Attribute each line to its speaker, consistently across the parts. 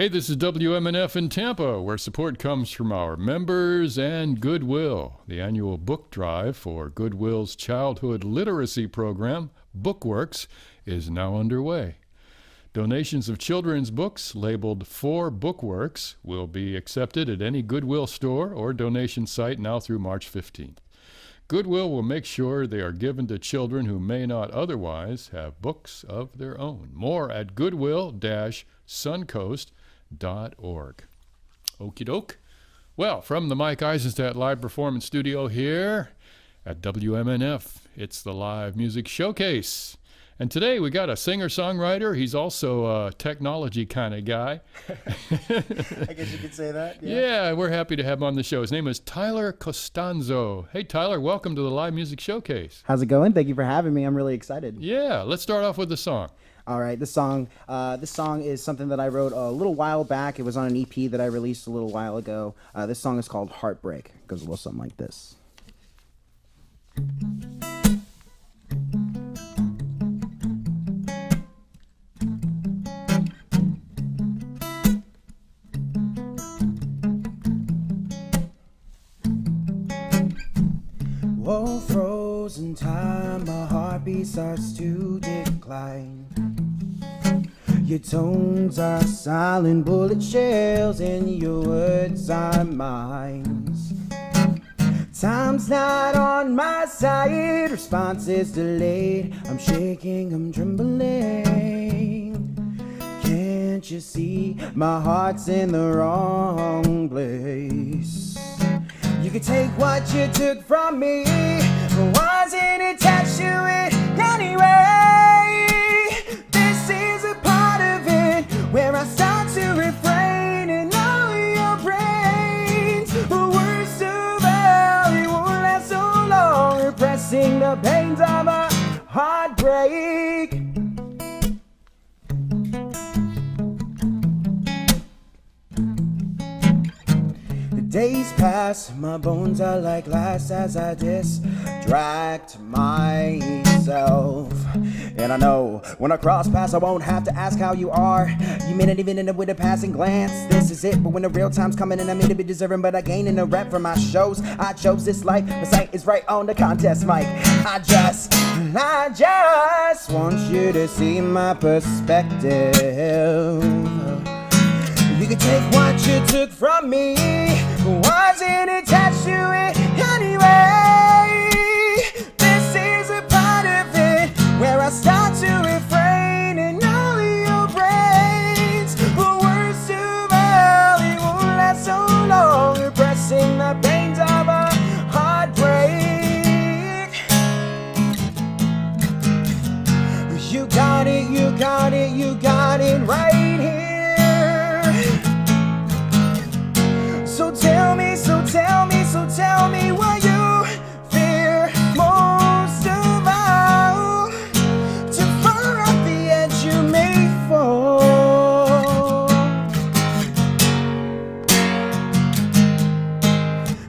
Speaker 1: Hey, this is WMNF in Tampa, where support comes from our members and Goodwill. The annual book drive for Goodwill's childhood literacy program, Bookworks, is now underway. Donations of children's books labeled for Bookworks will be accepted at any Goodwill store or donation site now through March 15th. Goodwill will make sure they are given to children who may not otherwise have books of their own. More at goodwill-suncoast.org. Okie doke. Well, from the Mike Eisenstadt Live Performance Studio here at WMNF, it's the Live Music Showcase. And today we got a singer-songwriter. He's also a technology kind of guy.
Speaker 2: I guess you could say that.
Speaker 1: Yeah, we're happy to have him on the show. His name is Tyler Costanzo. Hey, Tyler, welcome to the Live Music Showcase.
Speaker 2: How's it going? Thank you for having me. I'm really excited.
Speaker 1: Yeah, let's start off with the song.
Speaker 2: All right, this song is something that I wrote a little while back. It was on an EP that I released a little while ago. This song is called Heartbreak. It goes a little something like this. Oh, frozen time, my heartbeat starts to decline. Your tones are silent bullet shells and your words are mines. Time's not on my side, response is delayed. I'm shaking, I'm trembling. Can't you see my heart's in the wrong place? You could take what you took from me, but wasn't attached to it anyway. This is a part of it where I start to refrain and know your brains. The worst of all, it won't last so long, repressing the pains of a heartbreak. Days pass, my bones are like glass as I distract myself. And I know when I cross paths, I won't have to ask how you are. You may not even end up with a passing glance. This is it, but when the real time's coming and I may be deserving, but I gain in a rep for my shows. I chose this life, my sight is right on the contest mic. I just want you to see my perspective. You can take what you took from me, wasn't attached to it anyway. This is a part of it where I start to refrain and know your brains. The worst of all, it won't last so long, repressing the pains of a heartbreak. You got it, you got it, you got it right here. So tell me what you fear most of all. Too far off the edge you may fall.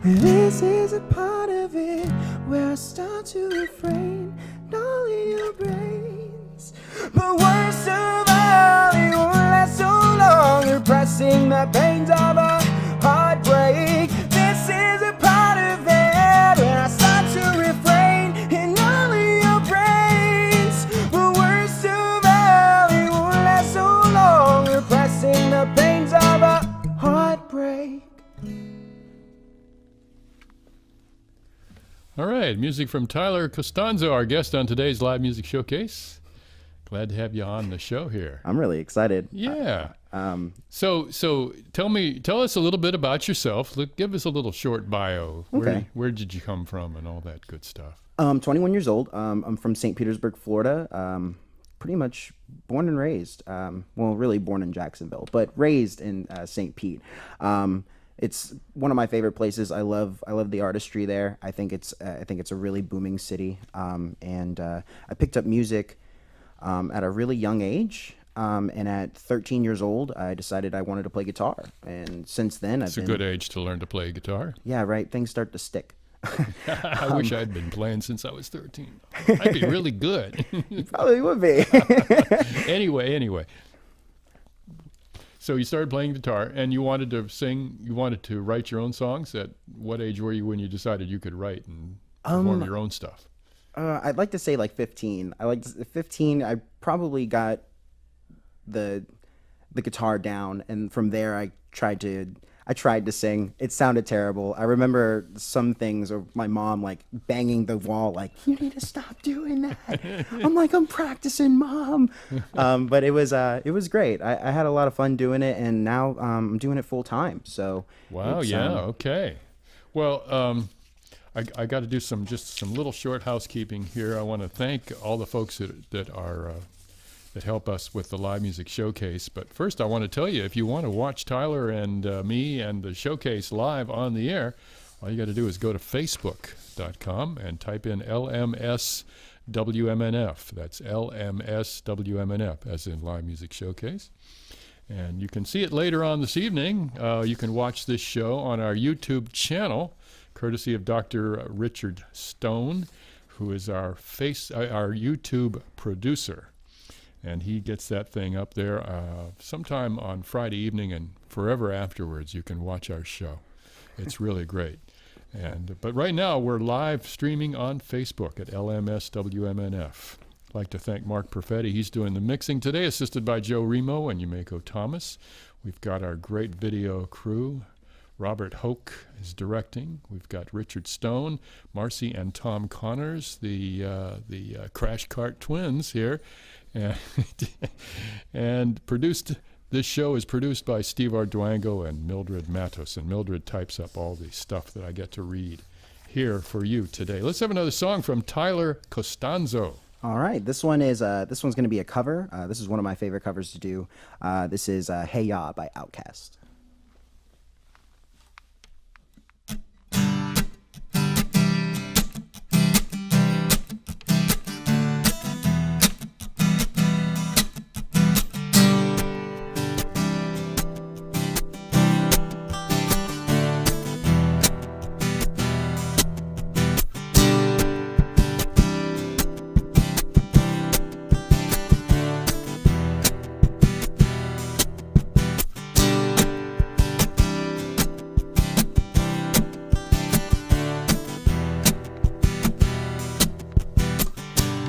Speaker 2: This is a part of it where I start to refrain, all your brains. But worst of all, it won't last so long, repressing the pains of a heartbreak. This is a part of it where I start to refrain in all of your brains. But worst of all, it won't last so long, repressing the pains of a heartbreak.
Speaker 1: All right, music from Tyler Costanzo, our guest on today's Live Music Showcase. Glad to have you on the show here.
Speaker 2: I'm really excited.
Speaker 1: Yeah. So tell us a little bit about yourself. Give us a little short bio.
Speaker 2: Okay.
Speaker 1: Where did you come from and all that good stuff?
Speaker 2: 21 years old. I'm from St. Petersburg, Florida. Pretty much born and raised. Well, really born in Jacksonville, but raised in St. Pete. It's one of my favorite places. I love the artistry there. I think it's a really booming city. And I picked up music at a really young age. And at 13 years old, I decided I wanted to play guitar. And since then,
Speaker 1: It's a good age to learn to play guitar.
Speaker 2: Yeah, right. Things start to stick.
Speaker 1: I wish I'd been playing since I was 13. I'd be really good.
Speaker 2: You probably would be.
Speaker 1: Anyway. so you started playing guitar, and you wanted to sing. You wanted to write your own songs. At what age were you when you decided you could write and perform your own stuff?
Speaker 2: I'd like to say like 15. 15. I probably got the guitar down, and from there I tried to sing. It sounded terrible. I remember some things, or my mom like banging the wall, like, "You need to stop doing that." I'm like, "I'm practicing, Mom." But it was great. I had a lot of fun doing it, and now I'm doing it full time. So
Speaker 1: wow, okay. Well, I got to do some little short housekeeping here. I want to thank all the folks that help us with the live music showcase. But first, I want to tell you, if you want to watch Tyler and me and the showcase live on the air, all you got to do is go to facebook.com and type in LMS WMNF. That's LMS WMNF, as in live music showcase. And you can see it later on this evening. You can watch this show on our YouTube channel, courtesy of Dr. Richard Stone, who is our YouTube producer. And he gets that thing up there sometime on Friday evening, and forever afterwards you can watch our show. It's really great. But right now we're live streaming on Facebook at LMSWMNF. I'd like to thank Mark Perfetti. He's doing the mixing today, assisted by Joe Remo and Yumeko Thomas. We've got our great video crew. Robert Hoke is directing. We've got Richard Stone, Marcy and Tom Connors, the Crash Cart twins here. And this show is produced by Steve Arduango and Mildred Matos. And Mildred types up all the stuff that I get to read here for you today. Let's have another song from Tyler Costanzo.
Speaker 2: All right, this one's going to be a cover. This is one of my favorite covers to do. This is "Hey Ya" by Outkast.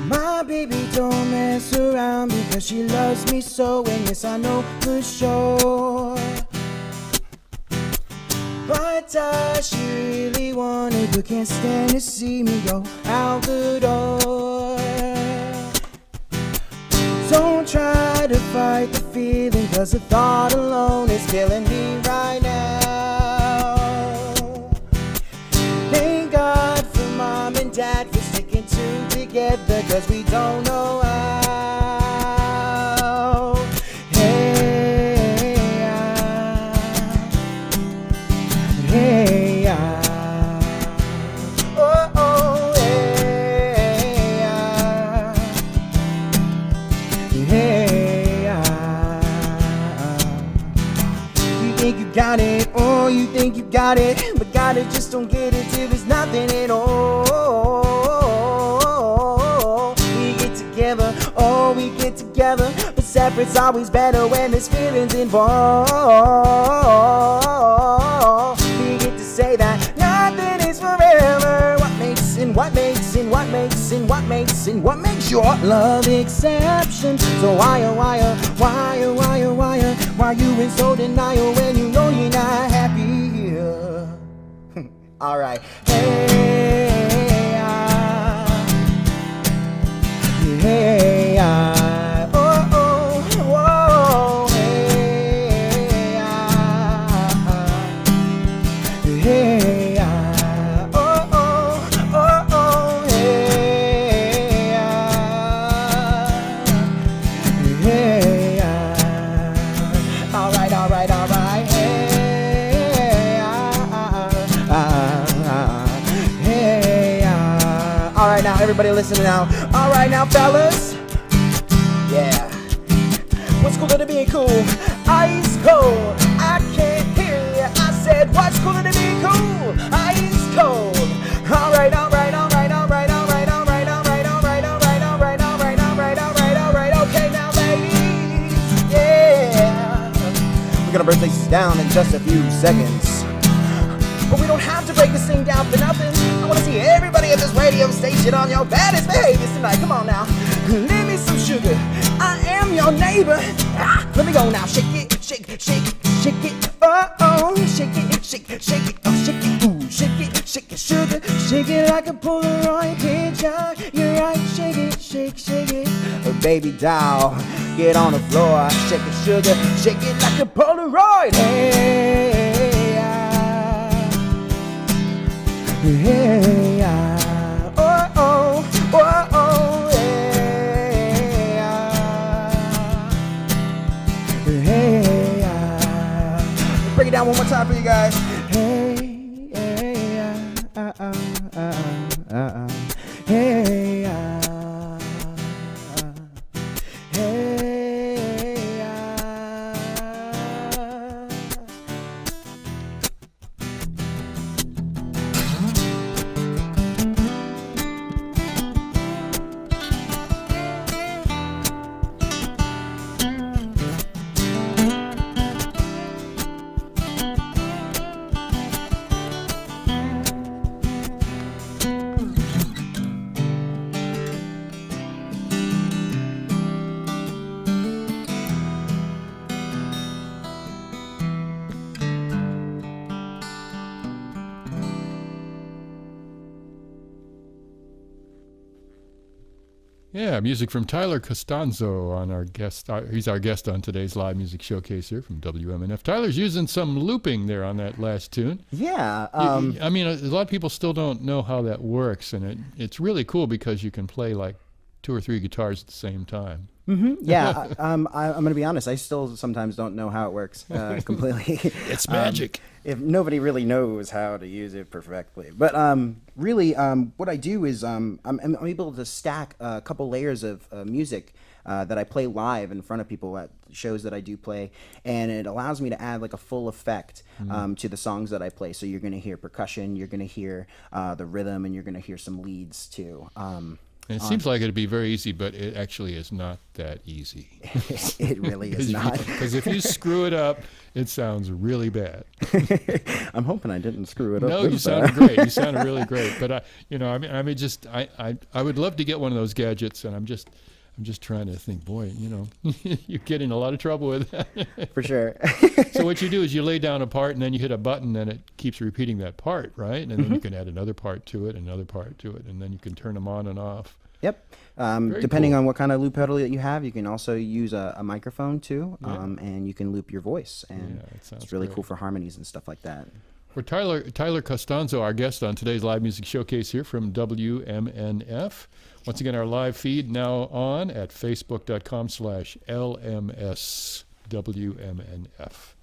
Speaker 2: My baby don't mess around because she loves me so, and yes, I know for sure. But does she really want it, but can't stand to see me go out the door? Don't try to fight the feeling, cause the thought alone is killing me right now. Thank God for Mom and Dad for sticking together, cause we don't know how. Hey, hey, oh, oh, hey, hey, you think you got it, oh, you think you got it, but got it, just don't get it till there's nothing at all. Oh, we get together, but separate's always better when there's feelings involved. We get to say that nothing is forever. What makes your love exception? So why you in so denial when you know you're not happy here? All right, hey. Hey, oh, oh, whoa, hey, hey, oh, oh, oh, oh, hey, hey, all right, hey, hey, all right, now everybody listen now. All right, now, fellas. Yeah. What's cooler than being cool? Ice cold. I can't hear you. I said, what's cooler than being cool? Ice cold. All right, all right, all right, all right, all right, all right, all right, all right, all right, all right, all right, all right, all right, all right. Okay, now, ladies. Yeah. We're gonna break this down in just a few seconds. But we don't have to break this thing down for nothing. I wanna see everybody at this radio station on your baddest behaviors tonight. Come on now. Leave me some sugar. I am your neighbor. Let me go now. Shake it, shake, shake, shake it. Oh, shake it, shake, shake it. Oh, shake it, ooh, shake it, shake it, sugar. Shake it like a Polaroid picture. You're right, shake it, shake, shake it. Oh, baby doll, get on the floor. Shake it, sugar. Shake it like a Polaroid. Hey, hey, oh, oh, oh, oh, hey, hey, break it down one more time for you guys. Hey, hey, hey, hey.
Speaker 1: Yeah, music from Tyler Costanzo on our guest. He's our guest on today's live music showcase here from WMNF. Tyler's using some looping there on that last tune.
Speaker 2: Yeah.
Speaker 1: I mean, a lot of people still don't know how that works, and it's really cool because you can play like 2 or 3 guitars at the same time.
Speaker 2: Mm-hmm. Yeah, I'm going to be honest. I still sometimes don't know how it works completely.
Speaker 1: It's magic.
Speaker 2: If nobody really knows how to use it perfectly. But really, what I do is I'm able to stack a couple layers of music that I play live in front of people at shows that I do play, and it allows me to add like a full effect to the songs that I play. So you're going to hear percussion, you're going to hear the rhythm, and you're going to hear some leads too.
Speaker 1: And it seems like it'd be very easy, but it actually is not that easy.
Speaker 2: It really is not.
Speaker 1: Because if you screw it up, it sounds really bad.
Speaker 2: I'm hoping I didn't screw it up.
Speaker 1: No, you sounded great. You sounded really great. But I would love to get one of those gadgets, and I'm just trying to think, boy, you get in a lot of trouble with that.
Speaker 2: For sure.
Speaker 1: So what you do is you lay down a part, and then you hit a button, and it keeps repeating that part, right? And then you can add another part to it, another part to it, and then you can turn them on and off.
Speaker 2: Yep. Depending on what kind of loop pedal that you have, you can also use a microphone too, and you can loop your voice, and it's really cool for harmonies and stuff like that.
Speaker 1: We're Tyler Costanzo, our guest on today's live music showcase here from WMNF. Once again, our live feed now on at facebook.com/LMSWMNF.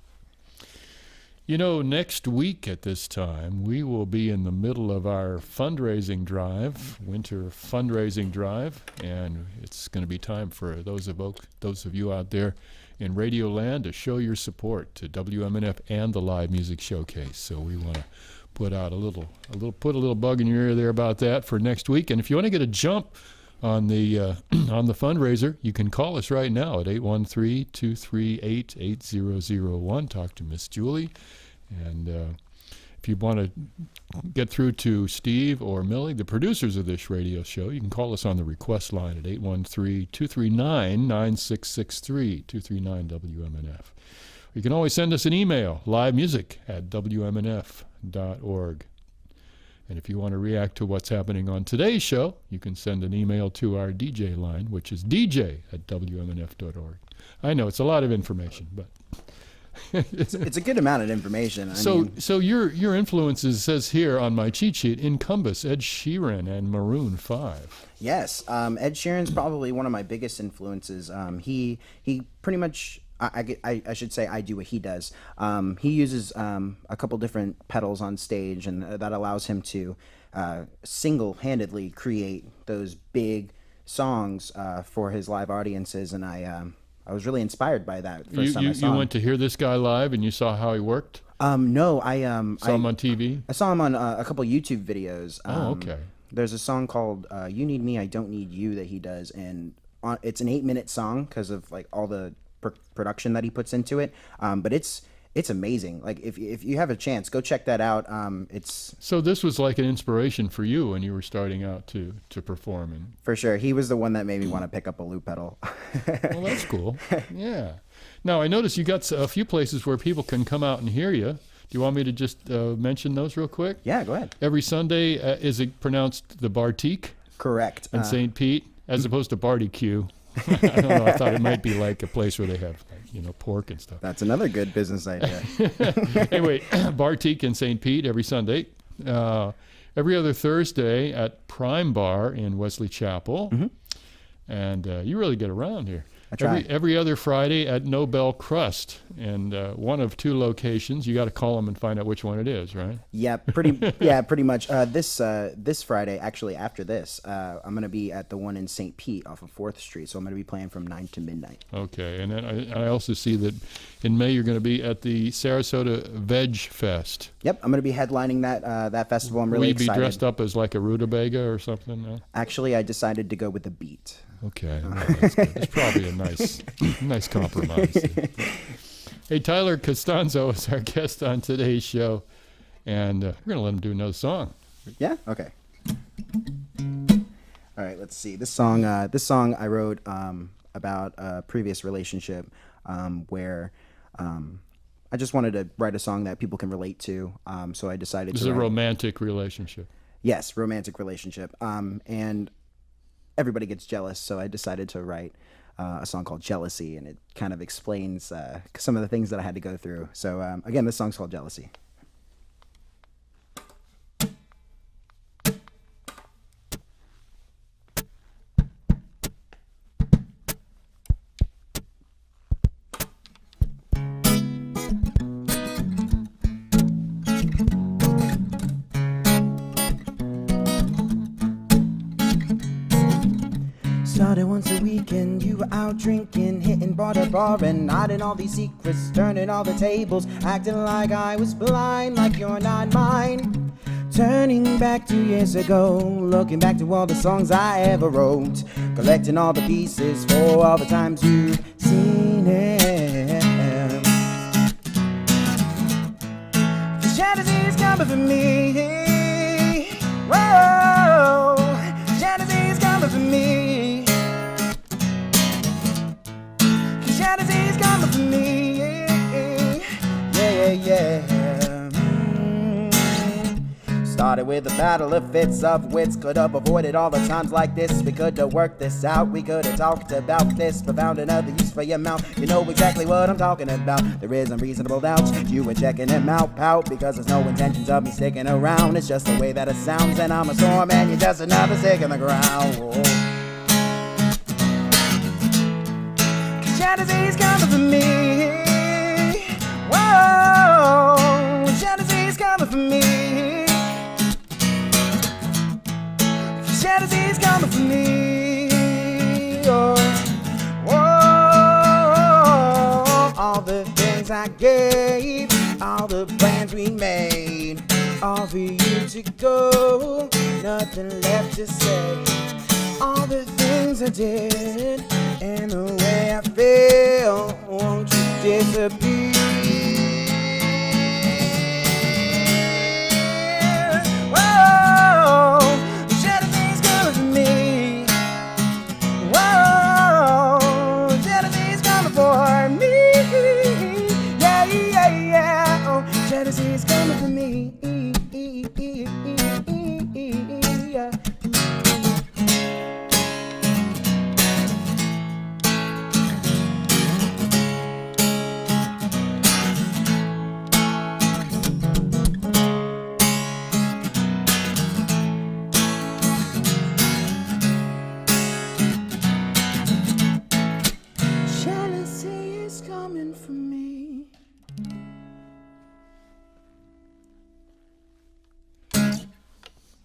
Speaker 1: Next week at this time, we will be in the middle of our fundraising drive, winter fundraising drive, and it's going to be time for those of you out there in Radio Land to show your support to WMNF and the Live Music Showcase. So we want to put out put a little bug in your ear there about that for next week. And if you want to get a jump on the on the fundraiser, you can call us right now at 813-238-8001. Talk to Miss Julie. And if you want to get through to Steve or Millie, the producers of this radio show, you can call us on the request line at 813-239-9663, 239-WMNF. You can always send us an email, livemusic@WMNF.org. And if you want to react to what's happening on today's show, you can send an email to our DJ line, which is dj@WMNF.org. I know it's a lot of information, but
Speaker 2: it's a good amount of information.
Speaker 1: So your influences, says here on my cheat sheet, encompass Ed Sheeran and Maroon 5.
Speaker 2: Yes, Ed Sheeran's probably one of my biggest influences. He pretty much, I should say, I do what he does. He uses a couple different pedals on stage, and that allows him to single-handedly create those big songs for his live audiences, and I was really inspired by that first time I saw him.
Speaker 1: You went to hear this guy live and you saw how he worked?
Speaker 2: No, I
Speaker 1: saw him on TV?
Speaker 2: I saw him on a couple YouTube videos.
Speaker 1: Okay.
Speaker 2: There's a song called "You Need Me, I Don't Need You" that he does, and it's an 8-minute song because of like all the production that he puts into it. But it's amazing. Like if you have a chance, go check that out. It's
Speaker 1: So this was like an inspiration for you when you were starting out to perform. And
Speaker 2: for sure. He was the one that made me want to pick up a loop pedal.
Speaker 1: well, that's cool. Yeah. Now I notice you got a few places where people can come out and hear you. Do you want me to just mention those real quick?
Speaker 2: Yeah, go ahead.
Speaker 1: Every Sunday, is it pronounced the Bartique
Speaker 2: Correct.
Speaker 1: in St. Pete, as opposed to barbecue? I don't know. I thought it might be like a place where they have, pork and stuff.
Speaker 2: That's another good business idea.
Speaker 1: Anyway, Bartique in St. Pete every Sunday. Every other Thursday at Prime Bar in Wesley Chapel.
Speaker 2: Mm-hmm.
Speaker 1: And you really get around here.
Speaker 2: I try.
Speaker 1: Every other Friday at Nobel Crust, and one of two locations. You got to call them and find out which one it is, right?
Speaker 2: Yeah, pretty much. This Friday, actually after this, I'm gonna be at the one in St. Pete off of 4th Street. So I'm gonna be playing from 9 to midnight.
Speaker 1: Okay, and then I also see that in May you're going to be at the Sarasota Veg Fest.
Speaker 2: Yep, I'm gonna be headlining that festival. I'm really
Speaker 1: Will you
Speaker 2: excited.
Speaker 1: be dressed up as like a rutabaga or something? No?
Speaker 2: Actually, I decided to go with the beat.
Speaker 1: Okay, well, that's good. It's probably a nice compromise. Hey, Tyler Costanzo is our guest on today's show, and we're going to let him do another song.
Speaker 2: Yeah. Okay. All right. Let's see. This song I wrote about a previous relationship where I just wanted to write a song that people can relate to. So I decided
Speaker 1: This
Speaker 2: to
Speaker 1: is a
Speaker 2: write,
Speaker 1: romantic relationship.
Speaker 2: yes, romantic relationship. And everybody gets jealous, so I decided to write a song called Jealousy, and it kind of explains some of the things that I had to go through. So again, this song's called Jealousy. Started once a weekend, you were out drinking, hitting bar to bar and hiding all these secrets, turning all the tables, acting like I was blind, like you're not mine. Turning back 2 years ago, looking back to all the songs I ever wrote, collecting all the pieces for all the times you've seen it. The Jealousy's coming for me. Whoa, Jealousy's coming for me. Jealousy's coming for me. Yeah. Started with a battle of fits of wits. Could have avoided all the times like this. We could have worked this out. We could have talked about this, but found another use for your mouth. You know exactly what I'm talking about. There is unreasonable doubt. You were checking him out, pout, because there's no intentions of me sticking around. It's just the way that it sounds, and I'm a storm, and you're just another stick in the ground. Whoa. Jealousy's coming for me. Whoa, jealousy's coming for me. Jealousy's coming for me. Oh, whoa, all the things I gave, all the plans we made, all for you to go, nothing left to say. All the things I did and the way I feel, won't you disappear? Whoa, jealousy's coming for me. Whoa, jealousy's coming for me. Yeah. Oh, jealousy's coming for me. Yeah. Jealousy is coming for me.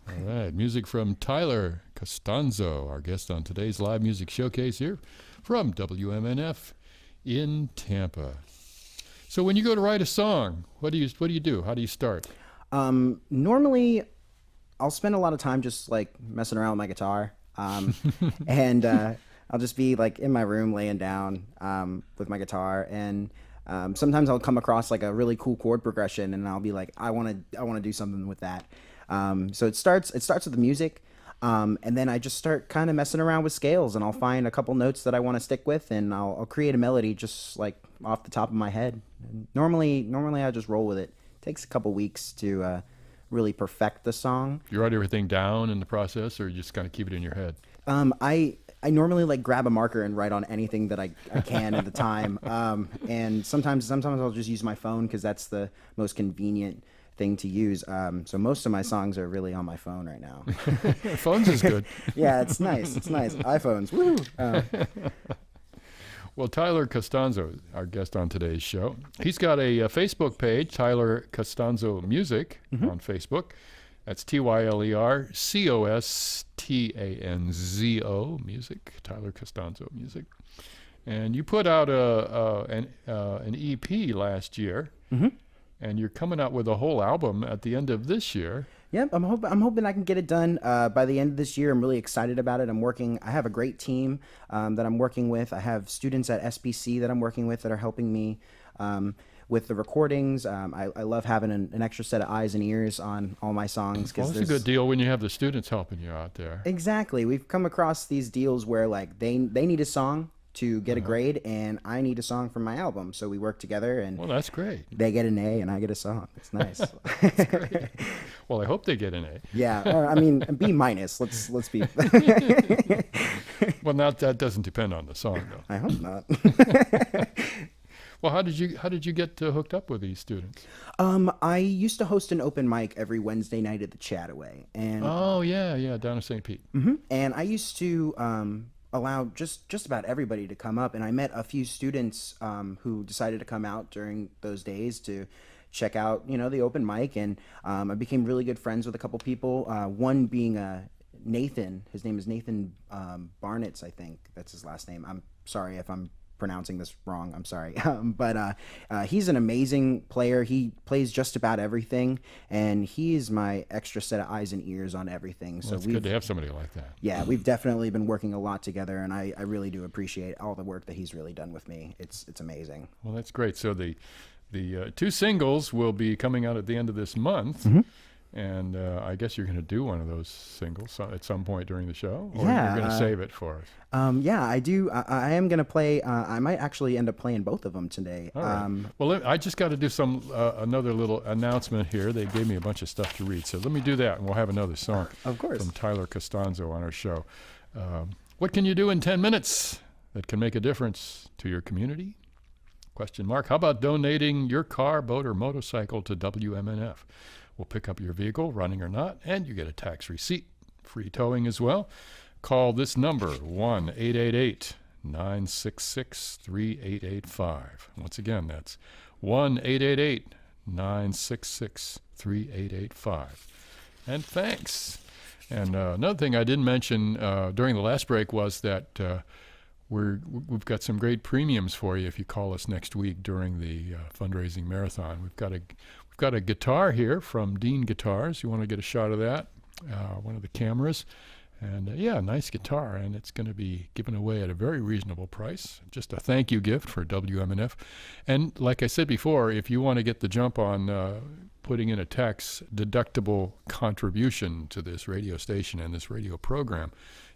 Speaker 1: All right, music from Tyler Costanzo, our guest on today's live music showcase here from WMNF in Tampa. So when you go to write a song, what do you do? How do you start?
Speaker 2: Normally, I'll spend a lot of time just like messing around with my guitar, and I'll just be like in my room laying down with my guitar, and sometimes I'll come across like a really cool chord progression, and I'll be like, I want to do something with that. So it starts with the music, and then I just start kind of messing around with scales, and I'll find a couple notes that I want to stick with, and I'll create a melody just like off the top of my head. And normally I just roll with it. Takes a couple weeks to really perfect the song.
Speaker 1: You write everything down in the process, or you just kind of keep it in your head?
Speaker 2: I normally like grab a marker and write on anything that I can at the time. And sometimes I'll just use my phone because that's the most convenient thing to use. So most of my songs are really on my phone right now.
Speaker 1: Phones is good.
Speaker 2: Yeah, it's nice. It's nice. iPhones. Woo!
Speaker 1: Well, Tyler Costanzo, our guest on today's show. He's got a Facebook page, Tyler Costanzo Music, on Facebook. That's TylerCostanzo Music, Tyler Costanzo Music. And you put out an EP last year, and you're coming out with a whole album at the end of this year.
Speaker 2: Yep, I'm hoping I can get it done by the end of this year. I'm really excited about it. I have a great team that I'm working with. I have students at SBC that I'm working with that are helping me with the recordings. I love having an extra set of eyes and ears on all my songs.
Speaker 1: Well, it's a good deal when you have the students helping you out there.
Speaker 2: Exactly. We've come across these deals where like they need a song to get a grade, and I need a song for my album. So we work together, and
Speaker 1: well, that's great.
Speaker 2: They get an A, and I get a song. It's nice.
Speaker 1: That's great. Well, I hope they get an A.
Speaker 2: Yeah, I mean B minus. Let's be.
Speaker 1: Well, that doesn't depend on the song, though.
Speaker 2: I hope not.
Speaker 1: Well, how did you get hooked up with these students?
Speaker 2: I used to host an open mic every Wednesday night at the Chataway, and
Speaker 1: down in St. Pete.
Speaker 2: And I used to allow just about everybody to come up, and I met a few students who decided to come out during those days to check out the open mic, and I became really good friends with a couple people, one being Nathan. His name is Nathan Barnitz, I think that's his last name. I'm sorry if I'm pronouncing this wrong. I'm sorry. But he's an amazing player. He plays just about everything, and he is my extra set of eyes and ears on everything.
Speaker 1: Well, it's good to have somebody like that.
Speaker 2: Yeah, we've definitely been working a lot together, and I really do appreciate all the work that he's really done with me. It's amazing.
Speaker 1: Well, that's great. So the two singles will be coming out at the end of this month. And I guess you're going to do one of those singles at some point during the show, or you're going to save it for us.
Speaker 2: Yeah, I do. I am going to play. I might actually end up playing both of them today.
Speaker 1: All right. Well, I just got to do another little announcement here. They gave me a bunch of stuff to read, so let me do that, and we'll have another song
Speaker 2: of course
Speaker 1: from Tyler Costanzo on our show. What can you do in 10 minutes that can make a difference to your community? ? How about donating your car, boat, or motorcycle to WMNF? We'll pick up your vehicle, running or not, and you get a tax receipt. Free towing as well. Call this number, 1-888-966-3885. Once again, that's 1-888-966-3885. And thanks. And another thing I didn't mention during the last break was that we've got some great premiums for you if you call us next week during the fundraising marathon. We've got a guitar here from Dean Guitars. You want to get a shot of that? One of the cameras. And nice guitar. And it's going to be given away at a very reasonable price. Just a thank you gift for WMNF. And like I said before, if you want to get the jump on putting in a tax deductible contribution to this radio station and this radio program,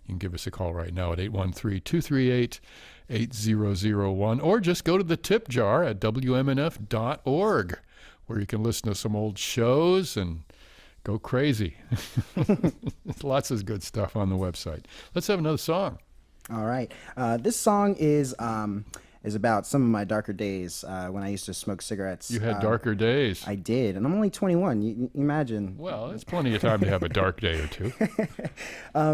Speaker 1: you can give us a call right now at 813-238-8001, or just go to the tip jar at WMNF.org, where you can listen to some old shows and go crazy. Lots of good stuff on the website. Let's have another song.
Speaker 2: All right. This song is about some of my darker days when I used to smoke cigarettes.
Speaker 1: You had darker days.
Speaker 2: I did, and I'm only 21. You imagine.
Speaker 1: Well, it's plenty of time to have a dark day or two.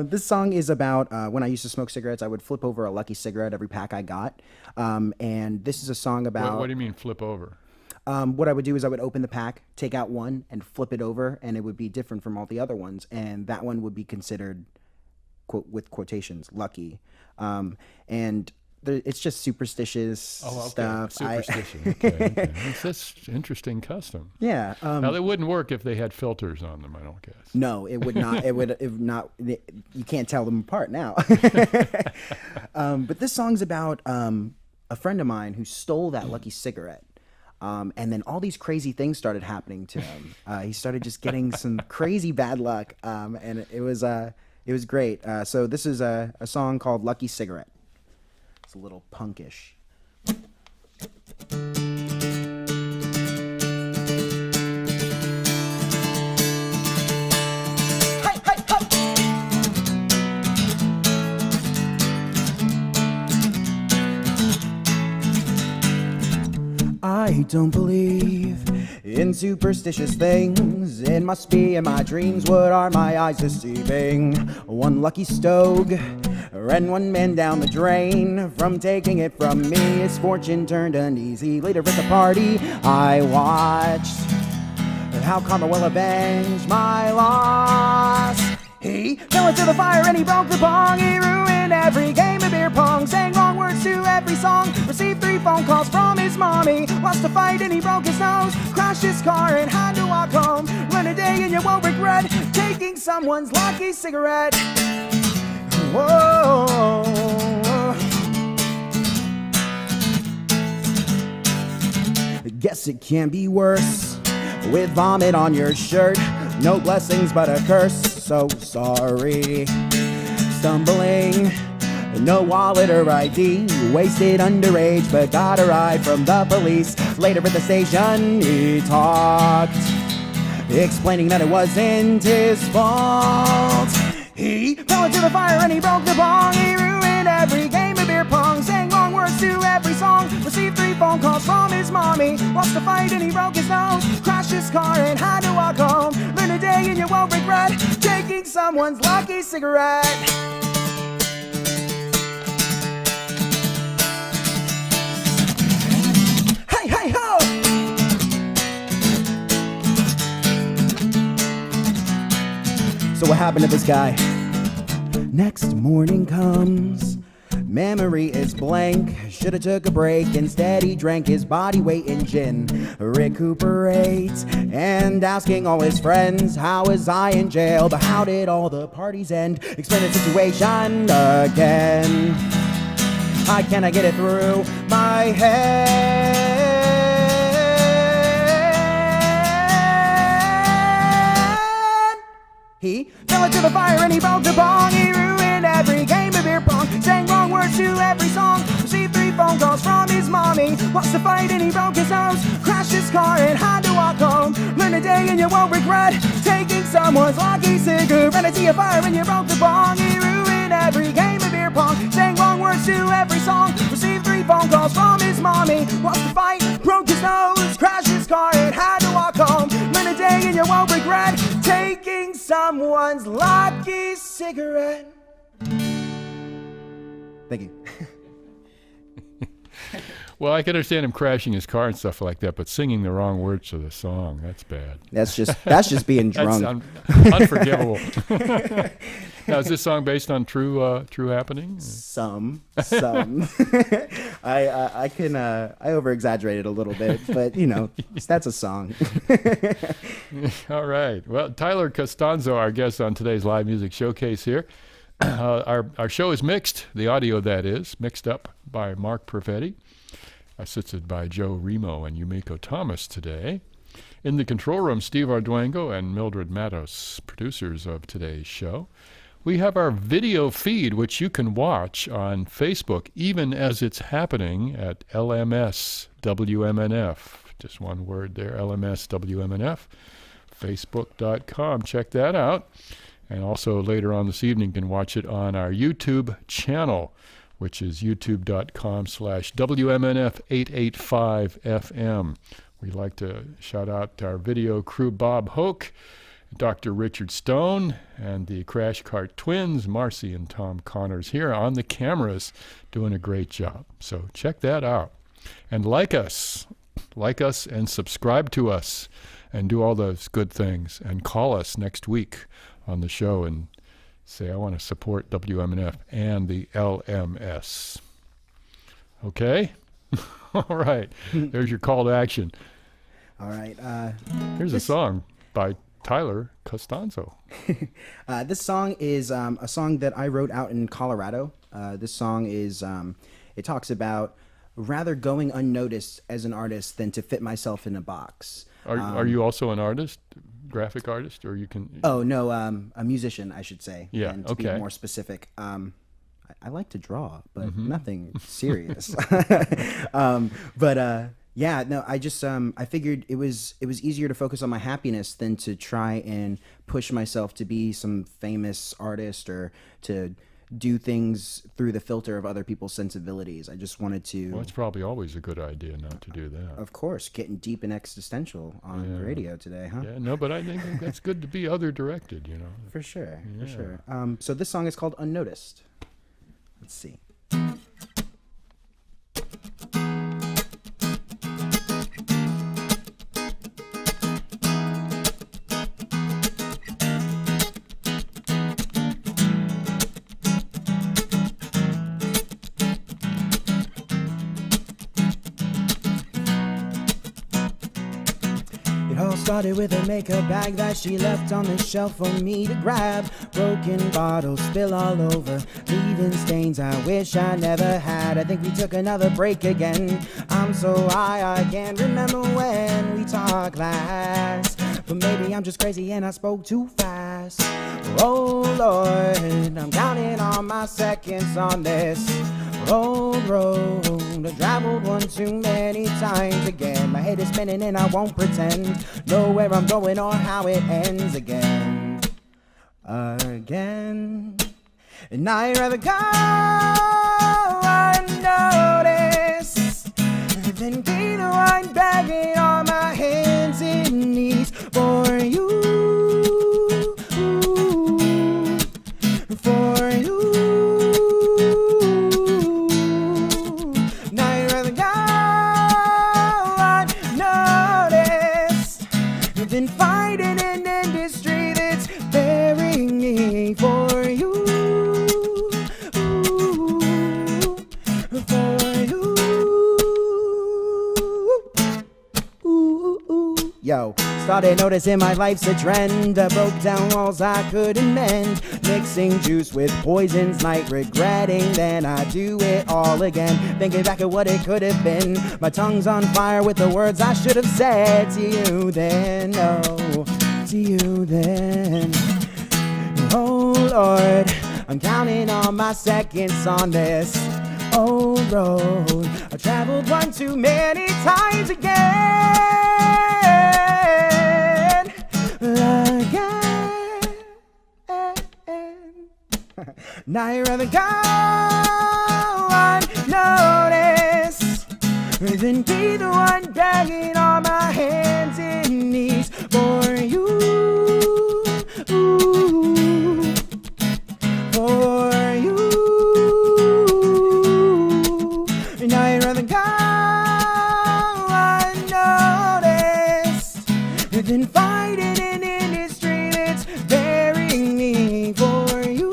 Speaker 2: This song is about when I used to smoke cigarettes. I would flip over a Lucky cigarette every pack I got. And this is a song about...
Speaker 1: What do you mean flip over?
Speaker 2: What I would do is I would open the pack, take out one, and flip it over, and it would be different from all the other ones. And that one would be considered, with quotations, lucky. And it's just superstitious
Speaker 1: Oh, okay.
Speaker 2: stuff.
Speaker 1: Superstition. Okay. That's interesting custom.
Speaker 2: Yeah.
Speaker 1: Now, they wouldn't work if they had filters on them, I don't guess.
Speaker 2: No, it would not. It would not. You can't tell them apart now. But this song's about a friend of mine who stole that Lucky cigarette. And then all these crazy things started happening to him. He started just getting some crazy bad luck, and it was great. So this is a song called "Lucky Cigarette." It's a little punkish. I don't believe in superstitious things. It must be in my dreams. What are my eyes deceiving? One lucky stogue ran one man down the drain. From taking it from me, his fortune turned uneasy. Later at the party, I watched how karma will avenge my loss. He fell into the fire and he broke the bong. He ruined every game of beer pong. Sang wrong words to every song. Received 3 phone calls from his mommy. Lost a fight and he broke his nose. Crashed his car and had to walk home. Learn a day and you won't regret taking someone's lucky cigarette. Whoa. Guess it can be worse with vomit on your shirt. No blessings but a curse. So sorry. Stumbling, no wallet or ID. Wasted underage but got a ride from the police. Later at the station he talked, explaining that it wasn't his fault. He fell into the fire and he broke the bong. He ruined every game of beer pong. Sang wrong words to every song. Received 3 phone calls from his mommy. Lost a fight and he broke his nose. Crashed his car and had to walk home. Learn a day and you won't regret taking someone's lucky cigarette. Hey, hey, ho! So what happened to this guy? Next morning comes, memory is blank. Shoulda took a break, instead he drank his body weight in gin. Recuperate, and asking all his friends, how was I in jail, but how did all the parties end? Explain the situation again. How can I get it through my head? He fell into the fire and he broke the bong. He ruined every game of beer pong. Sang wrong words to every song. Received 3 phone calls from his mommy. Lost a fight and he broke his nose. Crashed his car and had to walk home. Learn a day and you won't regret taking someone's lucky cigarette. Ran into a fire and you broke the bong. He ruined every game of beer pong. Sang wrong words to every song. Received 3 phone calls from his mommy. Lost the fight, broke his nose. Crashed his car and had to walk home. Learn a day and you won't regret taking someone's lucky cigarette. Thank you.
Speaker 1: Well, I can understand him crashing his car and stuff like that, but singing the wrong words to the song, that's bad.
Speaker 2: That's just being drunk.
Speaker 1: That's unforgivable. Now, is this song based on true happenings?
Speaker 2: Some. I over exaggerate a little bit, but that's a song.
Speaker 1: All right. Well, Tyler Costanzo, our guest on today's live music showcase here. Our show is mixed, the audio that is, mixed up by Mark Perfetti, assisted by Joe Remo and Yumiko Thomas today. In the control room, Steve Arduengo and Mildred Matos, producers of today's show. We have our video feed, which you can watch on Facebook, even as it's happening at LMS WMNF. Just one word there, LMS WMNF, facebook.com. Check that out. And also later on this evening, you can watch it on our YouTube channel, which is youtube.com/WMNF885FM. We'd like to shout out to our video crew, Bob Hoke, Dr. Richard Stone, and the Crash Cart Twins, Marcy and Tom Connors, here on the cameras, doing a great job. So check that out. And like us and subscribe to us and do all those good things. And call us next week on the show and say, I want to support WMNF and the LMS. Okay. All right. There's your call to action.
Speaker 2: All right.
Speaker 1: Here's a song by Tyler Costanzo.
Speaker 2: This song is a song that I wrote out in Colorado. This song is, it talks about rather going unnoticed as an artist than to fit myself in a box.
Speaker 1: Are you also an artist, graphic artist, or you can?
Speaker 2: Oh, no, a musician, I should say.
Speaker 1: Yeah,
Speaker 2: and to be more specific. I like to draw, but nothing serious. Yeah, no, I just I figured it was easier to focus on my happiness than to try and push myself to be some famous artist or to do things through the filter of other people's sensibilities. I just wanted to.
Speaker 1: Well, it's probably always a good idea not to do that.
Speaker 2: Of course, getting deep and existential on the radio today, huh?
Speaker 1: Yeah, no, but I think that's good to be other directed, you know.
Speaker 2: For sure. So this song is called Unnoticed. Let's see. It all started with a makeup bag that she left on the shelf for me to grab. Broken bottles spill all over, leaving stains I wish I never had. I think we took another break again. I'm so high I can't remember when we talked last. But maybe I'm just crazy and I spoke too fast. Oh Lord, I'm counting on my seconds on this old road. I traveled one too many times again. My head is spinning and I won't pretend know where I'm going or how it ends again. Again. And I'd rather go unnoticed than be the one begging on my hands and knees for you. For you. Been fighting an industry that's burying me for you, for you. Yo, started noticing my life's a trend. I broke down walls I couldn't mend, mixing juice with poisons, night regretting. Then I do it all again, thinking back at what it could have been. My tongue's on fire with the words I should have said to you then. Oh, to you then. Oh Lord, I'm counting on my seconds on this old road. I traveled one too many times again. And I'd rather go unnoticed than be the one begging on my hands and knees for you, for you. And I'd rather go unnoticed than fighting an industry that's burying me for you.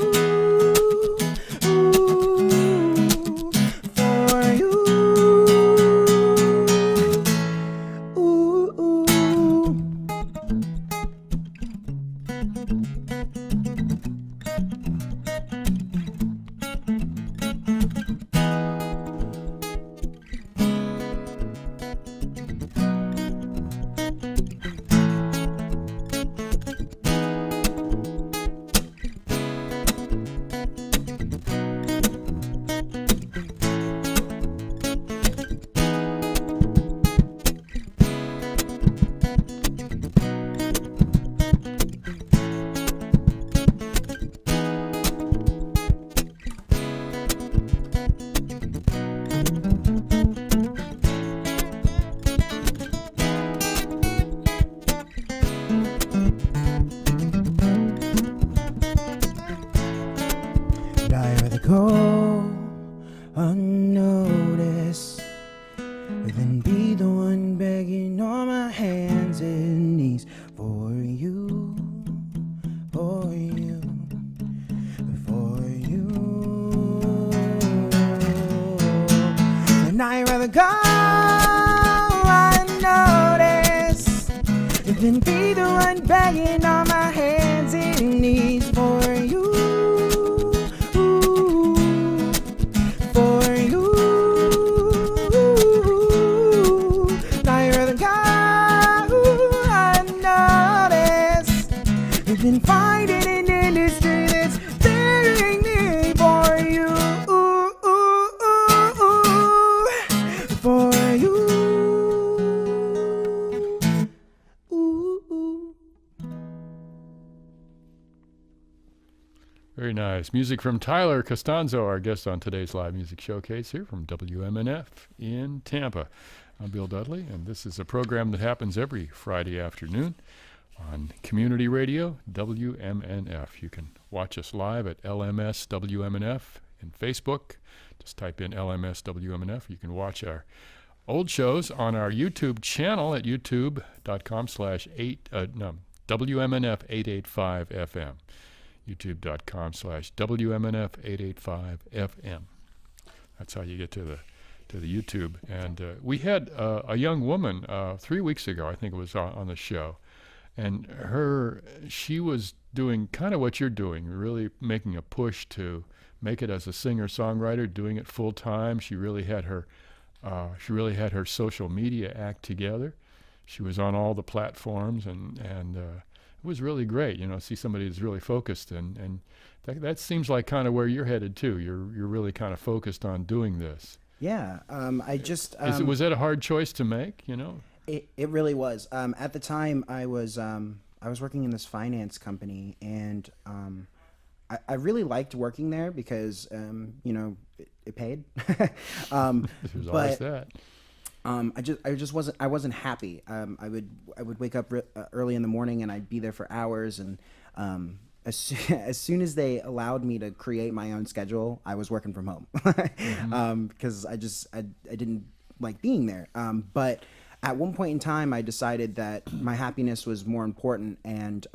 Speaker 2: go, I notice. Then be the one begging on my hands and knees for you, for you. Now you're the guy who I notice. You've been fighting an industry that's bearing me for you, for you.
Speaker 1: Very nice. Music from Tyler Costanzo, our guest on today's Live Music Showcase here from WMNF in Tampa. I'm Bill Dudley, and this is a program that happens every Friday afternoon on community radio, WMNF. You can watch us live at LMS WMNF in Facebook. Just type in LMS WMNF. You can watch our old shows on our YouTube channel at youtube.com/WMNF885FM. youtube.com/WMNF885FM. That's how you get to the YouTube. And we had a young woman 3 weeks ago, I think it was on the show, and she was doing kind of what you're doing, really making a push to make it as a singer-songwriter, doing it full time. She really had her social media act together. She was on all the platforms, and it was really great, see somebody that's really focused, and that seems like kind of where you're headed too. You're really kind of focused on doing this.
Speaker 2: Yeah, I just
Speaker 1: Was that a hard choice to make?
Speaker 2: It really was. At the time, I was working in this finance company, and I really liked working there because it paid.
Speaker 1: There's always that.
Speaker 2: I wasn't happy. I would wake up early in the morning, and I'd be there for hours, and as soon as they allowed me to create my own schedule, I was working from home because I didn't like being there. But at one point in time, I decided that my happiness was more important, and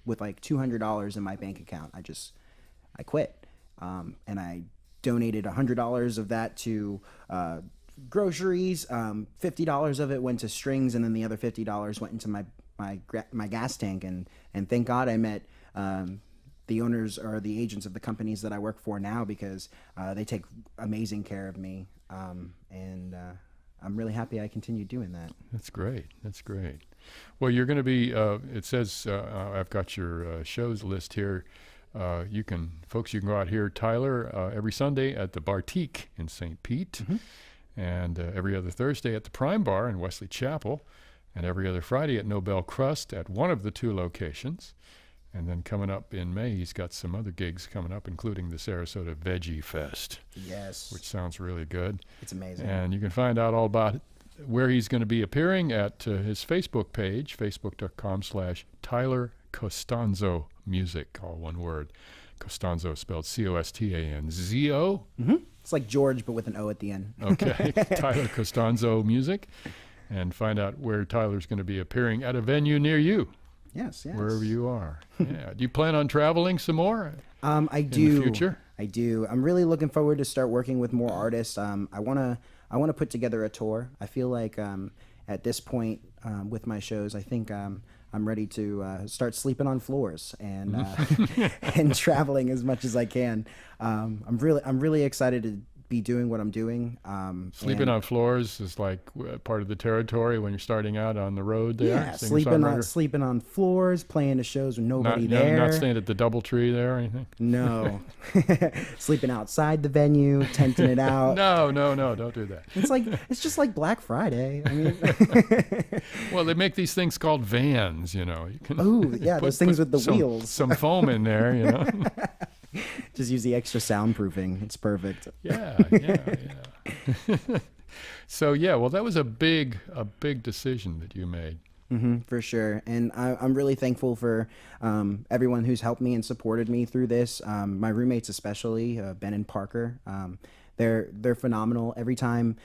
Speaker 2: with like $200 in my bank account, I quit, and I donated $100 of that to groceries. $50 of it went to strings, and then the other $50 went into my gas tank, and thank God I met the owners or the agents of the companies that I work for now, because they take amazing care of me, and I'm really happy I continue doing that.
Speaker 1: That's great. Well, you're going to be, it says, I've got your shows list here. You can go out here, Tyler, every Sunday at the Bartique in St. Pete, and every other Thursday at the Prime Bar in Wesley Chapel, and every other Friday at Nobel Crust at one of the two locations. And then coming up in May, he's got some other gigs coming up, including the Sarasota Veggie Fest.
Speaker 2: Yes.
Speaker 1: Which sounds really good.
Speaker 2: It's amazing.
Speaker 1: And you can find out all about where he's going to be appearing at his Facebook page, facebook.com/Tyler Costanzo Music, all one word. Costanzo spelled Costanzo.
Speaker 2: It's like George, but with an O at the end.
Speaker 1: Okay, Tyler Costanzo Music. And find out where Tyler's going to be appearing at a venue near you.
Speaker 2: Yes.
Speaker 1: Wherever you are. Yeah. Do you plan on traveling some more?
Speaker 2: I do.
Speaker 1: In the future?
Speaker 2: I do. I'm really looking forward to start working with more artists. I want to put together a tour. I feel like at this point with my shows, I think I'm ready to start sleeping on floors and and traveling as much as I can. I'm really excited to be doing what I'm doing.
Speaker 1: Sleeping on floors is like part of the territory when you're starting out on the road there?
Speaker 2: Yeah, sleeping on floors, playing the shows with nobody there.
Speaker 1: Not staying at the Doubletree there or anything?
Speaker 2: No. Sleeping outside the venue, tenting it out.
Speaker 1: No, don't do that.
Speaker 2: It's just like Black Friday. I mean,
Speaker 1: well, they make these things called vans, You can
Speaker 2: those things with the wheels.
Speaker 1: Some foam in there,
Speaker 2: Just use the extra soundproofing. It's perfect.
Speaker 1: Yeah. So well, that was a big decision that you made.
Speaker 2: For sure. And I'm really thankful for everyone who's helped me and supported me through this. My roommates especially, Ben and Parker. They're phenomenal. Every time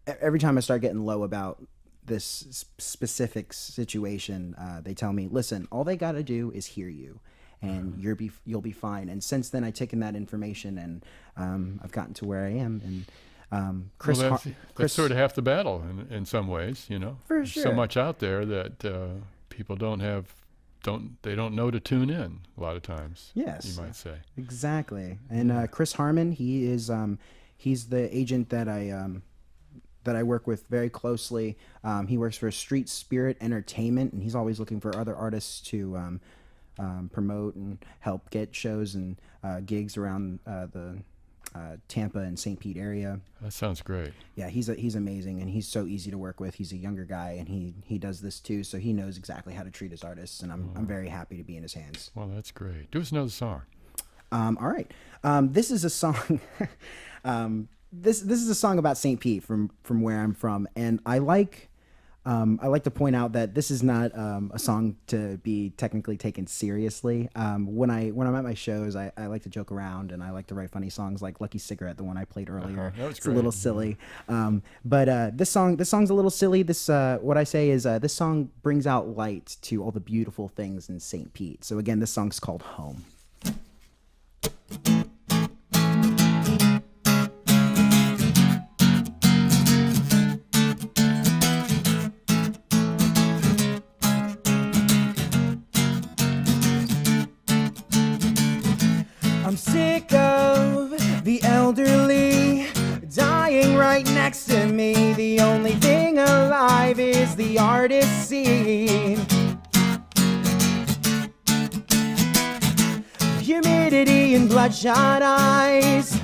Speaker 2: I start getting low about this specific situation, they tell me, listen, all they got to do is hear you, and you'll be fine. And since then, I've taken that information, and I've gotten to where I am. And Chris,
Speaker 1: well,
Speaker 2: Har-
Speaker 1: that's
Speaker 2: Chris,
Speaker 1: sort of half the battle in some ways,
Speaker 2: for
Speaker 1: There's
Speaker 2: sure.
Speaker 1: so much out there that people don't know to tune in a lot of times.
Speaker 2: Yes,
Speaker 1: you might say.
Speaker 2: exactly. And Chris Harmon, he's the agent that I work with very closely. He works for Street Spirit Entertainment, and he's always looking for other artists to promote and help get shows and gigs around the Tampa and St. Pete area.
Speaker 1: That sounds great.
Speaker 2: Yeah, he's amazing, and he's so easy to work with. He's a younger guy, and he does this too, so he knows exactly how to treat his artists, and I'm very happy to be in his hands.
Speaker 1: Well, that's great. Do us another song.
Speaker 2: All right, this is a song. This is a song about St. Pete from where I'm from, and I like to point out that this is not a song to be technically taken seriously. When I'm at my shows, I like to joke around, and I like to write funny songs like "Lucky Cigarette," the one I played earlier.
Speaker 1: That was
Speaker 2: It's
Speaker 1: great.
Speaker 2: a little silly, but this song's a little silly. What I say is this song brings out light to all the beautiful things in St. Pete. So again, this song's called "Home." I'm sick of the elderly dying right next to me. The only thing alive is the artist scene. Humidity and bloodshot eyes,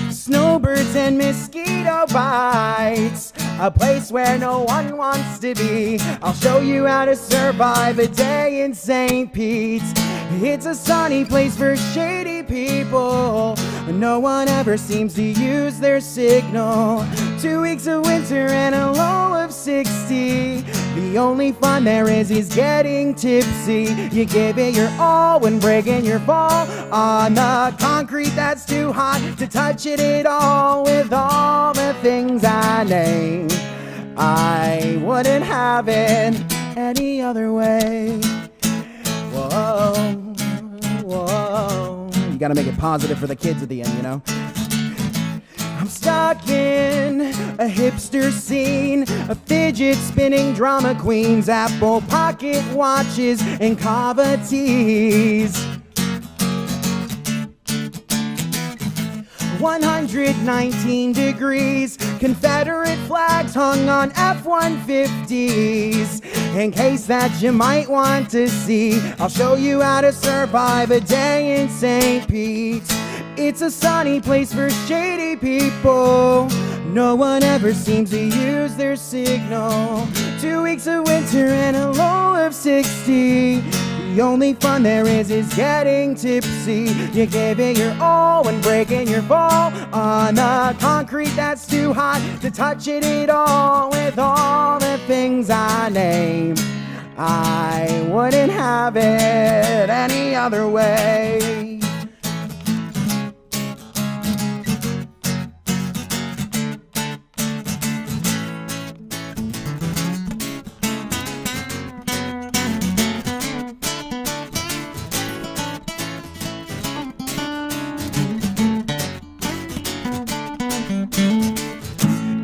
Speaker 2: snowbirds and mosquito bites. A place where no one wants to be. I'll show you how to survive a day in St. Pete. It's a sunny place for shady people. No one ever seems to use their signal. 2 weeks of winter and a low of 60. The only fun there is getting tipsy. You give it your all when breaking your fall on the concrete that's too hot to touch it at all. With all the things I name, I wouldn't have it any other way. Whoa, whoa. You gotta make it positive for the kids at the end, I'm stuck in a hipster scene, a fidget spinning drama queens, Apple pocket watches, and kava teas. 119 degrees, Confederate flags hung on F-150s. In case that you might want to see, I'll show you how to survive a day in St. Pete. It's a sunny place for shady people. No one ever seems to use their signal. 2 weeks of winter and a low of 60. The only fun there is getting tipsy. You give it your all when breaking your fall on the concrete that's too hot to touch it at all. With all the things I name, I wouldn't have it any other way.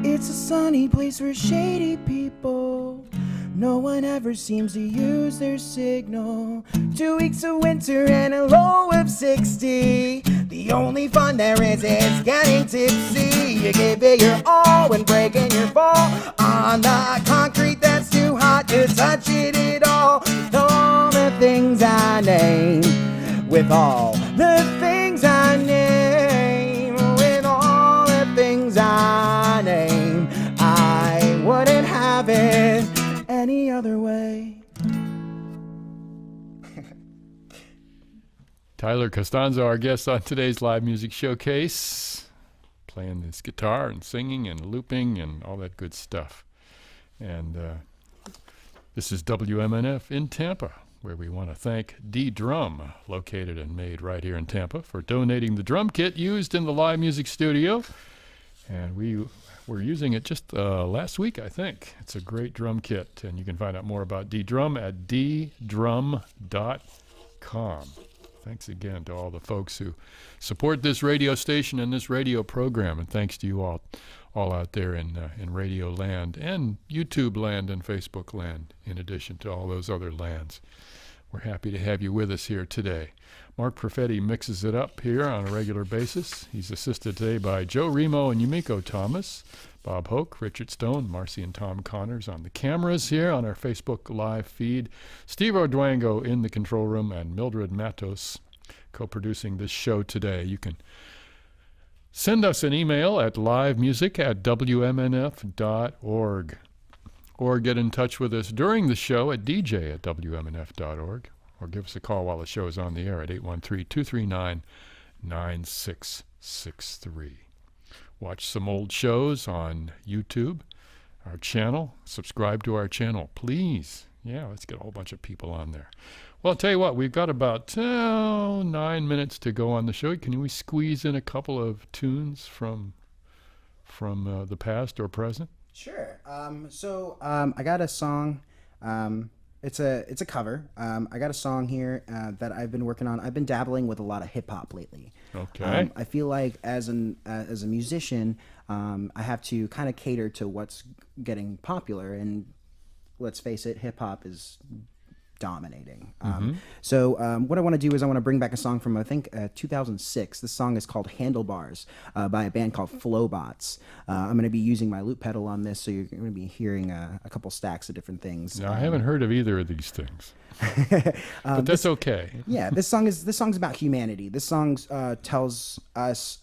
Speaker 2: It's a sunny place for shady people. No one ever seems to use their signal. 2 weeks of winter and a low of 60. The only fun there is getting tipsy. You give it your all when breaking your fall on the concrete that's too hot to touch it at all. With all the things I name, with all the things I name, with all the things I name, I wouldn't have it any other way.
Speaker 1: Tyler Costanzo, our guest on today's live music showcase, playing his guitar and singing and looping and all that good stuff. And this is WMNF in Tampa, where we want to thank D-Drum, located and made right here in Tampa, for donating the drum kit used in the live music studio. And we were using it just last week, I think. It's a great drum kit, and you can find out more about D-Drum at ddrum.com. Thanks again to all the folks who support this radio station and this radio program, and thanks to you all out there in radio land and YouTube land and Facebook land, in addition to all those other lands. We're happy to have you with us here today. Mark Perfetti mixes it up here on a regular basis. He's assisted today by Joe Remo and Yumiko Thomas, Bob Hoke, Richard Stone, Marcy and Tom Connors on the cameras here on our Facebook live feed, Steve Orduango in the control room, and Mildred Matos co-producing this show today. You can send us an email at livemusic@wmnf.org or get in touch with us during the show at dj@wmnf.org, or give us a call while the show is on the air at 813-239-9663. Watch some old shows on YouTube, our channel. Subscribe to our channel, please. Yeah, let's get a whole bunch of people on there. Well, I'll tell you what, we've got about 9 minutes to go on the show. Can we squeeze in a couple of tunes from the past or present?
Speaker 2: Sure. I got a song. It's a cover. I got a song here that I've been working on. I've been dabbling with a lot of hip hop lately.
Speaker 1: Okay.
Speaker 2: I feel like as a musician, I have to kind of cater to what's getting popular, and let's face it, hip hop is dominating. So what I want to do is I want to bring back a song from, I think, 2006. This song is called Handlebars by a band called Flowbots. I'm going to be using my loop pedal on this, so you're going to be hearing a couple stacks of different things.
Speaker 1: Now, I haven't heard of either of these things, but that's okay.
Speaker 2: Yeah, this song's about humanity. This song tells us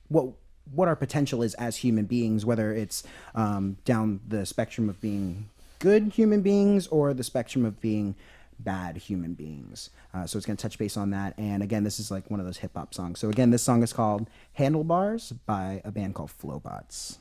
Speaker 2: what our potential is as human beings, whether it's down the spectrum of being good human beings or the spectrum of being bad human beings. So it's going to touch base on that. And again, this is like one of those hip hop songs. So again, this song is called Handlebars by a band called Flowbots.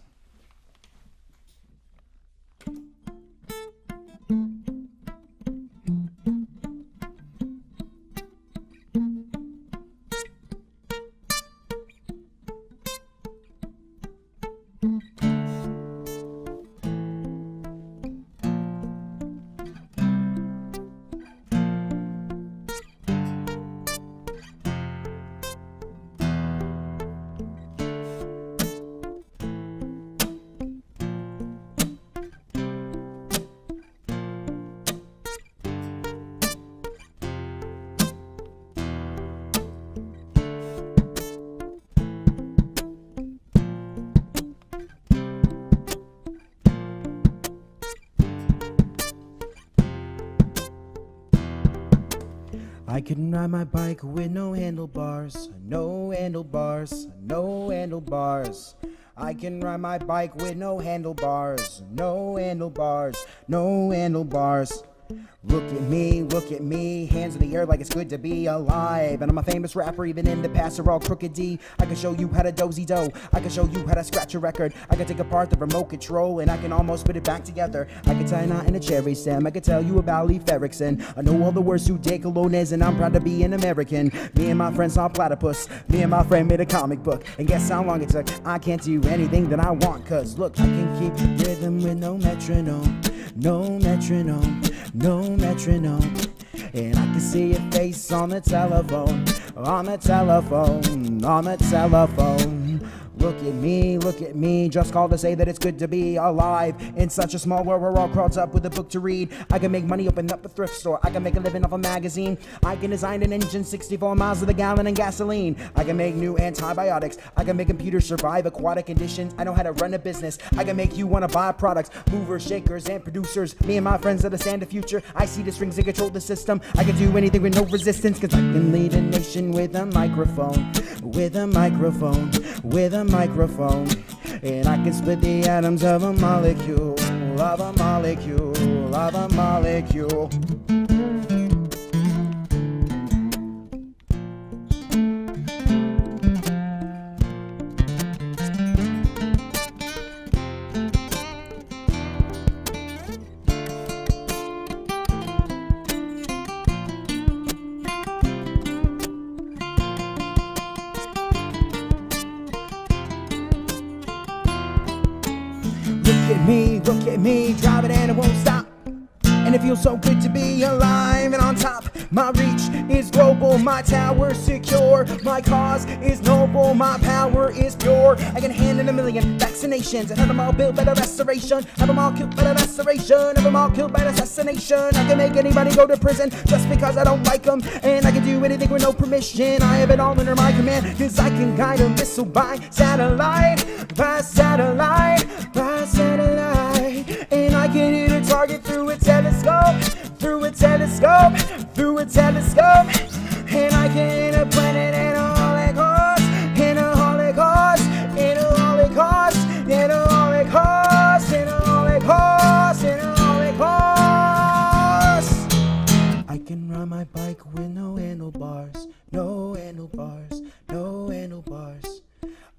Speaker 2: I can ride my bike with no handlebars, no handlebars, no handlebars. I can ride my bike with no handlebars, no handlebars, no handlebars. Look at me, hands in the air like it's good to be alive. And I'm a famous rapper, even in the past are all crooked D. I can show you how to dozy-do, I can show you how to scratch a record. I can take apart the remote control and I can almost put it back together. I can tie a knot in a cherry stem, I can tell you about Leif Erikson. I know all the words to de colognes and I'm proud to be an American. Me and my friends saw platypus, me and my friend made a comic book. And guess how long it took? I can't do anything that I want, cause look, I can keep rhythm with no metronome, no metronome, no metronome. And I can see your face on the telephone, on the telephone, on the telephone. Look at me, just called to say that it's good to be alive. In such a small world, we're all crawled up with a book to read. I can make money, open up a thrift store. I can make a living off a magazine. I can design an engine 64 miles to the gallon in gasoline. I can make new antibiotics. I can make computers survive aquatic conditions. I know how to run a business. I can make you want to buy products. Movers, shakers, and producers. Me and my friends understand the future. I see the strings and control the system. I can do anything with no resistance, cause I can lead a nation with a microphone. With a microphone. With a microphone. And I can split the atoms of a molecule, of a molecule, of a molecule. Look at me, drive it and it won't stop. And it feels so good to be alive and on top. My reach is global. global, my tower secure. My cause is noble, my power is pure. I can hand in 1,000,000 vaccinations and have them all built by the restoration. Have them all killed by the restoration. Have them all killed by the assassination. I can make anybody go to prison just because I don't like them. And I can do anything with no permission. I have it all under my command, cause I can guide a missile by satellite. By satellite, by satellite. And I can hit a target through a telescope. Through a telescope, through a telescope. And I can hit a planet in a holocaust. In a holocaust, in a holocaust. In a holocaust, in a holocaust. In a holocaust. I can ride my bike with no handlebars. No handlebars, no handlebars.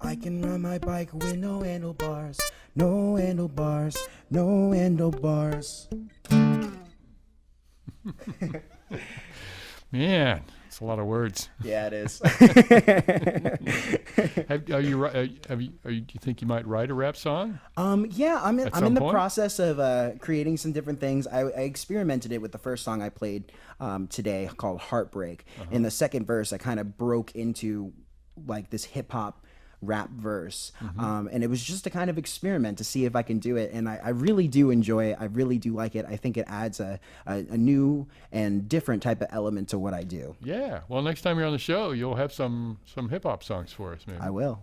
Speaker 2: I can ride my bike with no handlebars. No handlebars, no handlebars.
Speaker 1: Man, it's a lot of words.
Speaker 2: Yeah, it is.
Speaker 1: Do you think you might write a rap song?
Speaker 2: Yeah, I'm in the
Speaker 1: point?
Speaker 2: process of creating some different things. I experimented it with the first song I played today called Heartbreak. In the second verse, I kind of broke into like this hip hop rap verse, and it was just a kind of experiment to see if I can do it, and I really do enjoy it. I really do like it. I think it adds a new and different type of element to what I do.
Speaker 1: Yeah, well, next time you're on the show, you'll have some hip-hop songs for us, maybe.
Speaker 2: I will.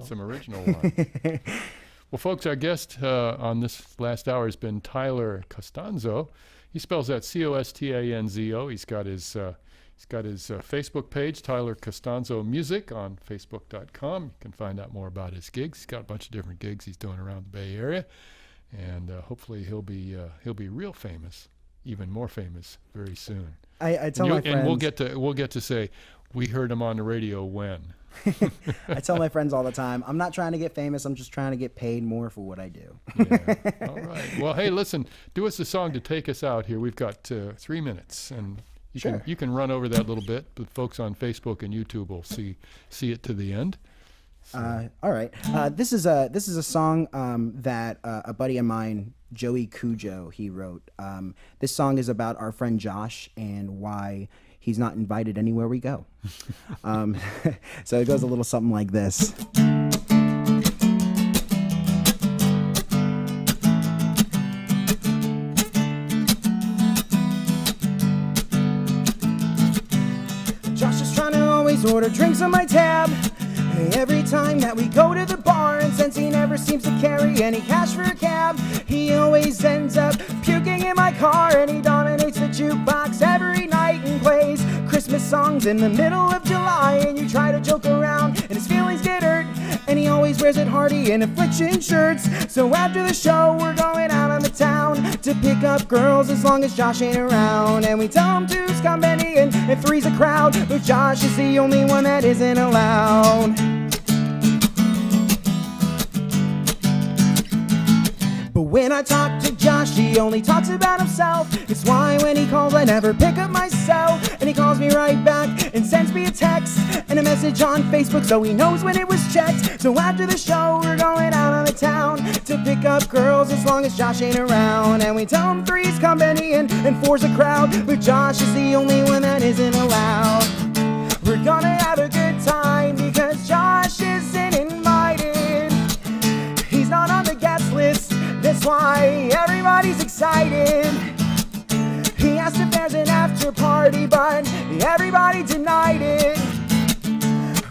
Speaker 1: Some original ones. Well, folks, our guest on this last hour has been Tyler Costanzo. He spells that Costanzo. He's got his Facebook page, Tyler Costanzo Music, on Facebook.com. You can find out more about his gigs. He's got a bunch of different gigs he's doing around the Bay Area, and hopefully he'll be real famous, even more famous very soon.
Speaker 2: I tell my friends,
Speaker 1: and we'll get to say we heard him on the radio when.
Speaker 2: I tell my friends all the time, I'm not trying to get famous. I'm just trying to get paid more for what I do.
Speaker 1: Yeah. All right. Well, hey, listen, do us a song to take us out here. We've got 3 minutes, and you can run over that a little bit, but folks on Facebook and YouTube will see it to the end. So.
Speaker 2: All right. This is a song that a buddy of mine, Joey Cujo, he wrote. This song is about our friend Josh and why he's not invited anywhere we go. So it goes a little something like this. Josh is trying to always order drinks on my tab. Every time that we go to the bar, and since he never seems to carry any cash for a cab, he always ends up puking in my car, and he dominates the jukebox every night and plays Christmas songs in the middle of July, and you try to joke around and his feelings get hurt, and he always wears it Hardy and Affliction shirts. So after the show we're going out on the town to pick up girls as long as Josh ain't around, and we tell him two's company and three's a crowd, but Josh is the only one that isn't allowed. But when I talk to Josh, he only talks about himself. It's why when he calls, I never pick up my cell. And he calls me right back and sends me a text and a message on Facebook so he knows when it was checked. So after the show, we're going out on the town to pick up girls as long as Josh ain't around. And we tell him three's company and four's a crowd, but Josh is the only one that isn't allowed. We're gonna have a good time because Josh isn't invited. He's not on the guest list. That's why everybody's excited. He asked if there's an after party, but everybody denied it.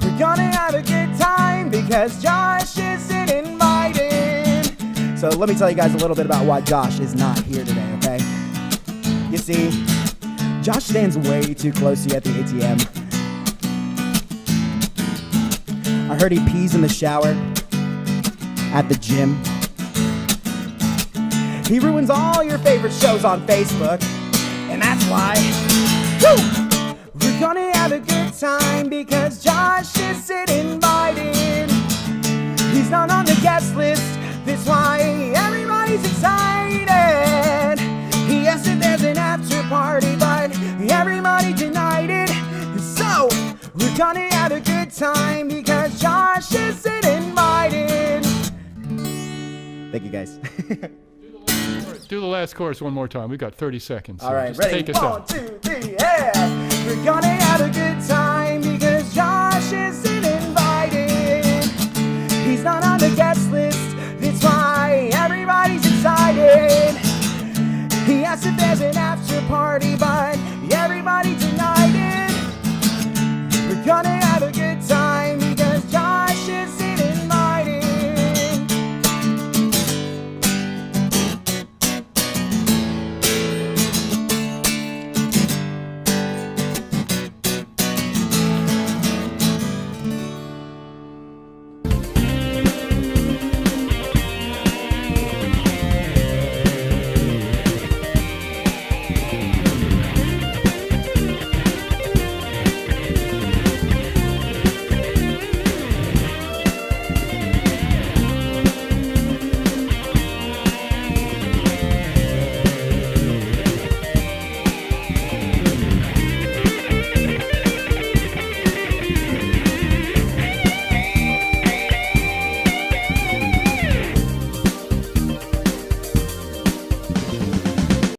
Speaker 2: We're gonna have a good time because Josh isn't invited. So let me tell you guys a little bit about why Josh is not here today, okay? You see, Josh stands way too close to you at the ATM. I heard he pees in the shower at the gym. He ruins all your favorite shows on Facebook, and that's why we're gonna have a good time because Josh isn't invited. He's not on the guest list, that's why everybody's excited. He asked if there's an after party, but everybody denied it. So we're gonna have a good time because Josh isn't invited. Thank you, guys.
Speaker 1: Do the last chorus one more time. We've got 30 seconds.
Speaker 2: All right,
Speaker 1: just
Speaker 2: ready?
Speaker 1: Take us
Speaker 2: 1,
Speaker 1: out.
Speaker 2: 2, 3, yeah! We're gonna have a good